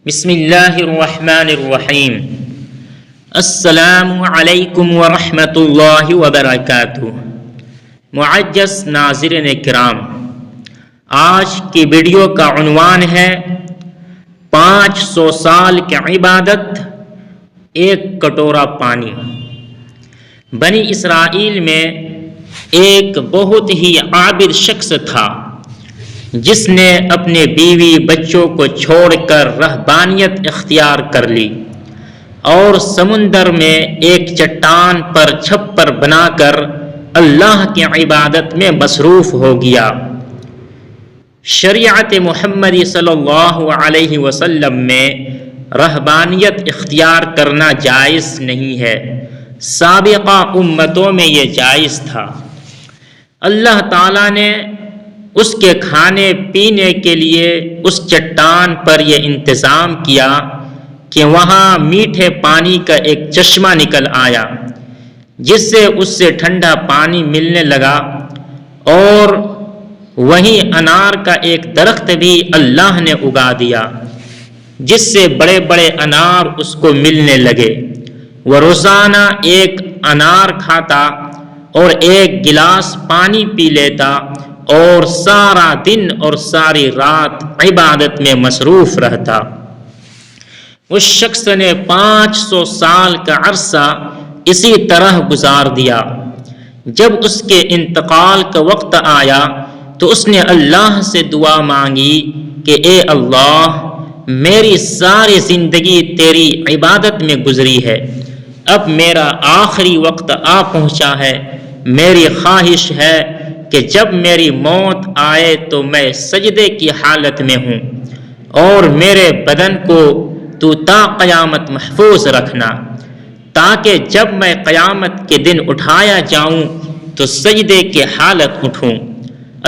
بسم اللہ الرحمن الرحیم۔ السلام علیکم ورحمۃ اللہ وبرکاتہ۔ معزز ناظرین کرام، آج کی ویڈیو کا عنوان ہے 500 سال کی عبادت، ایک کٹورا پانی۔ بنی اسرائیل میں ایک بہت ہی عابد شخص تھا جس نے اپنے بیوی بچوں کو چھوڑ کر رہبانیت اختیار کر لی اور سمندر میں ایک چٹان پر چھپر بنا کر اللہ کی عبادت میں مصروف ہو گیا۔ شریعت محمدی صلی اللہ علیہ وسلم میں رہبانیت اختیار کرنا جائز نہیں ہے، سابقہ امتوں میں یہ جائز تھا۔ اللہ تعالیٰ نے اس کے کھانے پینے کے لیے اس چٹان پر یہ انتظام کیا کہ وہاں میٹھے پانی کا ایک چشمہ نکل آیا جس سے اس سے ٹھنڈا پانی ملنے لگا، اور وہیں انار کا ایک درخت بھی اللہ نے اگا دیا جس سے بڑے بڑے انار اس کو ملنے لگے۔ وہ روزانہ ایک انار کھاتا اور ایک گلاس پانی پی لیتا اور سارا دن اور ساری رات عبادت میں مصروف رہتا۔ اس شخص نے 500 سال کا عرصہ اسی طرح گزار دیا۔ جب اس کے انتقال کا وقت آیا تو اس نے اللہ سے دعا مانگی کہ اے اللہ، میری ساری زندگی تیری عبادت میں گزری ہے، اب میرا آخری وقت آ پہنچا ہے، میری خواہش ہے کہ جب میری موت آئے تو میں سجدے کی حالت میں ہوں، اور میرے بدن کو تو تا قیامت محفوظ رکھنا، تاکہ جب میں قیامت کے دن اٹھایا جاؤں تو سجدے کی حالت اٹھوں۔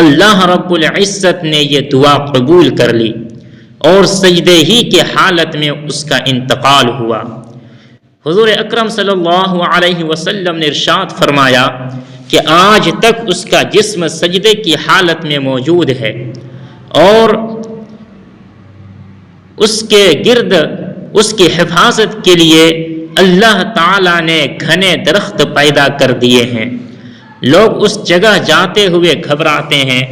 اللہ رب العزت نے یہ دعا قبول کر لی اور سجدے ہی کی حالت میں اس کا انتقال ہوا۔ حضور اکرم صلی اللہ علیہ وسلم نے ارشاد فرمایا کہ آج تک اس کا جسم سجدے کی حالت میں موجود ہے، اور اس کے گرد اس کی حفاظت کے لیے اللہ تعالیٰ نے گھنے درخت پیدا کر دیے ہیں۔ لوگ اس جگہ جاتے ہوئے گھبراتے ہیں،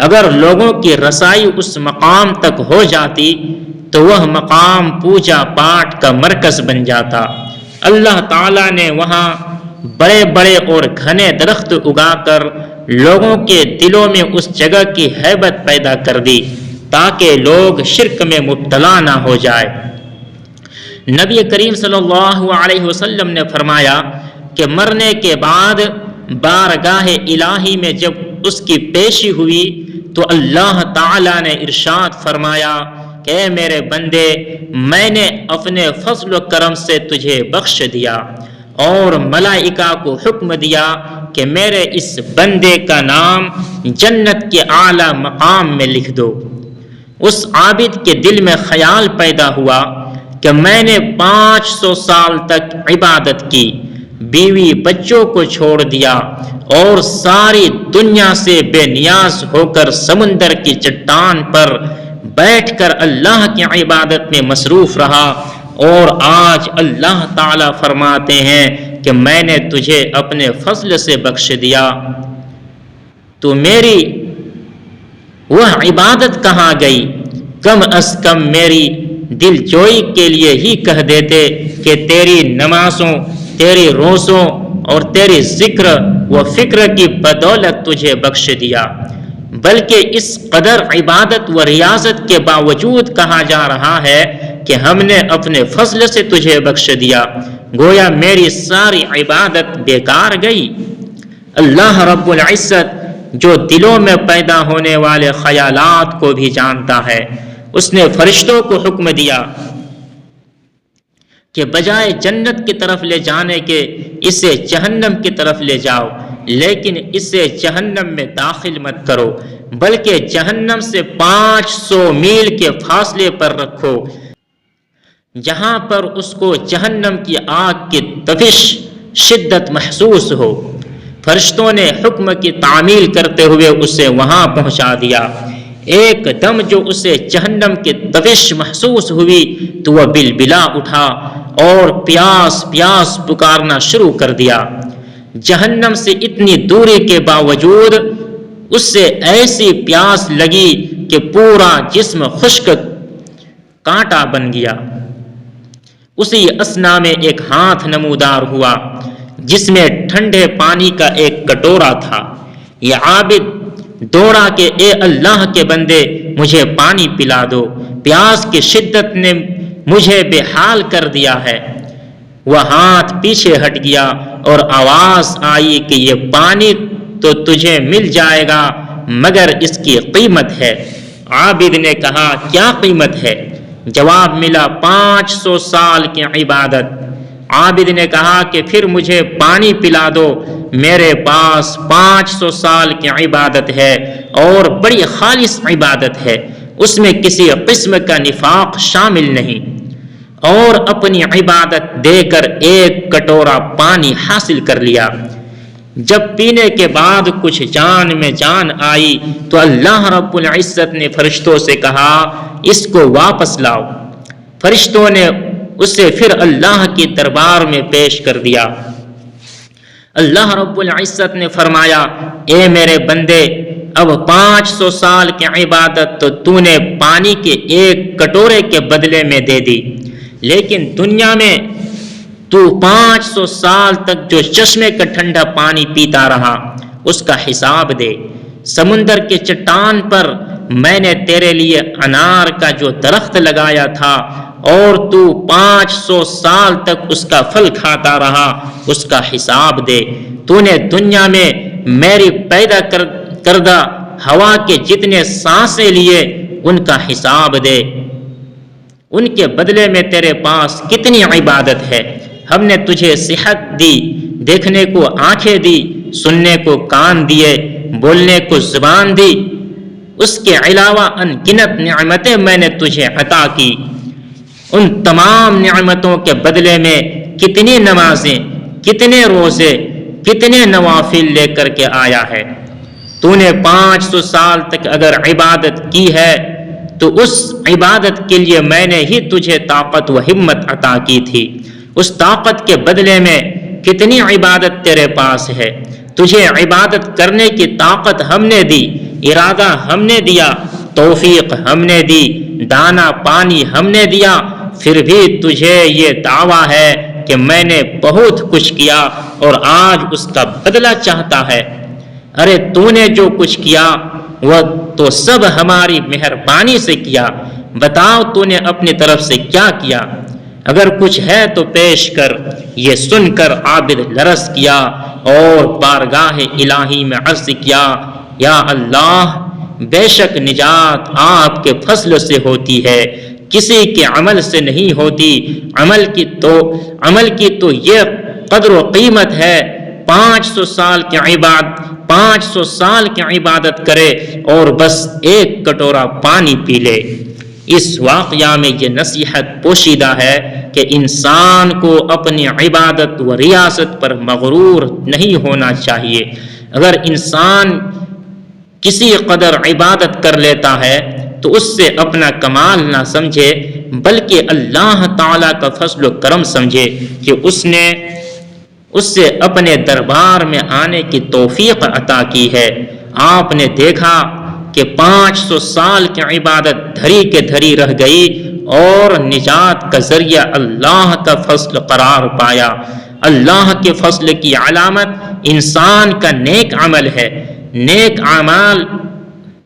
اگر لوگوں کی رسائی اس مقام تک ہو جاتی تو وہ مقام پوجا پاٹ کا مرکز بن جاتا۔ اللہ تعالیٰ نے وہاں بڑے بڑے اور گھنے درخت اگا کر لوگوں کے دلوں میں اس جگہ کی ہیبت پیدا کر دی تاکہ لوگ شرک میں مبتلا نہ ہو جائے۔ نبی کریم صلی اللہ علیہ وسلم نے فرمایا کہ مرنے کے بعد بارگاہ الہی میں جب اس کی پیشی ہوئی تو اللہ تعالیٰ نے ارشاد فرمایا کہ اے میرے بندے، میں نے اپنے فضل و کرم سے تجھے بخش دیا، اور ملائکہ کو حکم دیا کہ میرے اس بندے کا نام جنت کے اعلیٰ مقام میں لکھ دو۔ اس عابد کے دل میں خیال پیدا ہوا کہ میں نے 500 سال تک عبادت کی، بیوی بچوں کو چھوڑ دیا اور ساری دنیا سے بے نیاز ہو کر سمندر کی چٹان پر بیٹھ کر اللہ کی عبادت میں مصروف رہا، اور آج اللہ تعالیٰ فرماتے ہیں کہ میں نے تجھے اپنے فضل سے بخش دیا، تو میری وہ عبادت کہاں گئی؟ کم از کم میری دل جوئی کے لیے ہی کہہ دیتے کہ تیری نمازوں، تیری روزوں اور تیری ذکر و فکر کی بدولت تجھے بخش دیا، بلکہ اس قدر عبادت و ریاضت کے باوجود کہا جا رہا ہے کہ ہم نے اپنے فضل سے تجھے بخش دیا، گویا میری ساری عبادت بیکار گئی۔ اللہ رب العزت جو دلوں میں پیدا ہونے والے خیالات کو بھی جانتا ہے، اس نے فرشتوں کو حکم دیا کہ بجائے جنت کی طرف لے جانے کے اسے جہنم کی طرف لے جاؤ، لیکن اسے جہنم میں داخل مت کرو، بلکہ جہنم سے 500 میل کے فاصلے پر رکھو، جہاں پر اس کو جہنم کی آگ کی تفش شدت محسوس ہو۔ فرشتوں نے حکم کی تعمیل کرتے ہوئے اسے وہاں پہنچا دیا۔ ایک دم جو اسے جہنم کی تپش محسوس ہوئی تو وہ بلبلا اٹھا اور پیاس پیاس پکارنا شروع کر دیا۔ جہنم سے اتنی دوری کے باوجود اس سے ایسی پیاس لگی کہ پورا جسم خشک کانٹا بن گیا۔ اسی اثنا میں ایک ہاتھ نمودار ہوا جس میں ٹھنڈے پانی کا ایک کٹورا تھا۔ یہ عابد دوڑا کہ اے اللہ کے بندے مجھے پانی پلا دو، پیاس کی شدت نے مجھے بے حال کر دیا ہے۔ وہ ہاتھ پیچھے ہٹ گیا اور آواز آئی کہ یہ پانی تو تجھے مل جائے گا مگر اس کی قیمت ہے۔ عابد نے کہا کیا قیمت ہے؟ جواب ملا 500 سال کی عبادت۔ عابد نے کہا کہ پھر مجھے پانی پلا دو، میرے پاس 500 سال کی عبادت ہے اور بڑی خالص عبادت ہے، اس میں کسی قسم کا نفاق شامل نہیں۔ اور اپنی عبادت دے کر ایک کٹورا پانی حاصل کر لیا۔ جب پینے کے بعد کچھ جان میں جان آئی تو اللہ رب العزت نے فرشتوں سے کہا اس کو واپس لاؤ۔ فرشتوں نے اسے پھر اللہ کی دربار میں پیش کر دیا۔ اللہ رب العزت نے فرمایا اے میرے بندے، اب 500 سال کی عبادت تو نے پانی کے ایک کٹورے کے بدلے میں دے دی، لیکن دنیا میں تو 500 سال تک جو چشمے کا ٹھنڈا پانی پیتا رہا اس کا حساب دے۔ سمندر کے چٹان پر میں نے تیرے لیے انار کا جو درخت لگایا تھا اور تو 500 سال تک اس کا پھل کھاتا رہا، اس کا حساب دے۔ تو نے دنیا میں میری پیدا کردہ ہوا کے جتنے سانسیں لیے ان کا حساب دے، ان کے بدلے میں تیرے پاس کتنی عبادت ہے۔ ہم نے تجھے صحت دی، دیکھنے کو آنکھیں دی، سننے کو کان دیے، بولنے کو زبان دی، اس کے علاوہ ان گنت نعمتیں میں نے تجھے عطا کی۔ ان تمام نعمتوں کے بدلے میں کتنی نمازیں، کتنے روزے، کتنے نوافل لے کر کے آیا ہے۔ تو نے 500 سال تک اگر عبادت کی ہے تو اس عبادت کے لیے میں نے ہی تجھے طاقت و ہمت عطا کی تھی۔ اس طاقت کے بدلے میں کتنی عبادت تیرے پاس ہے۔ تجھے عبادت کرنے کی طاقت ہم نے دی، ارادہ ہم نے دیا، توفیق ہم نے دی، دانا پانی ہم نے دیا، پھر بھی تجھے یہ دعویٰ ہے کہ میں نے بہت کچھ کیا اور آج اس کا بدلہ چاہتا ہے۔ ارے تو نے جو کچھ کیا وہ تو سب ہماری مہربانی سے کیا، بتاؤ تو نے اپنی طرف سے کیا کیا؟ اگر کچھ ہے تو پیش کر۔ یہ سن کر عابد لرز کیا اور بارگاہ الہی میں عرض کیا یا اللہ، بے شک نجات آپ کے فضل سے ہوتی ہے، کسی کے عمل سے نہیں ہوتی۔ عمل کی تو یہ قدر و قیمت ہے، 500 سال کی عبادت کرے اور بس ایک کٹورا پانی پی لے۔ اس واقعہ میں یہ نصیحت پوشیدہ ہے کہ انسان کو اپنی عبادت و ریاست پر مغرور نہیں ہونا چاہیے۔ اگر انسان کسی قدر عبادت کر لیتا ہے تو اس سے اپنا کمال نہ سمجھے بلکہ اللہ تعالیٰ کا فضل و کرم سمجھے کہ اس نے اس سے اپنے دربار میں آنے کی توفیق عطا کی ہے۔ آپ نے دیکھا کہ 500 سال کی عبادت دھری کے دھری رہ گئی اور نجات کا ذریعہ اللہ کا فضل قرار پایا۔ اللہ کے فضل کی علامت انسان کا نیک عمل ہے۔ نیک اعمال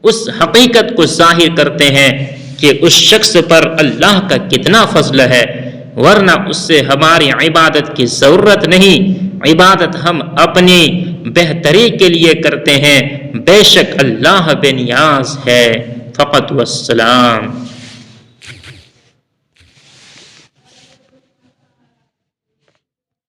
اس حقیقت کو ظاہر کرتے ہیں کہ اس شخص پر اللہ کا کتنا فضل ہے، ورنہ اس سے ہماری عبادت کی ضرورت نہیں۔ عبادت ہم اپنی بہتری کے لیے کرتے ہیں، بے شک اللہ بے نیاز ہے۔ فقط والسلام۔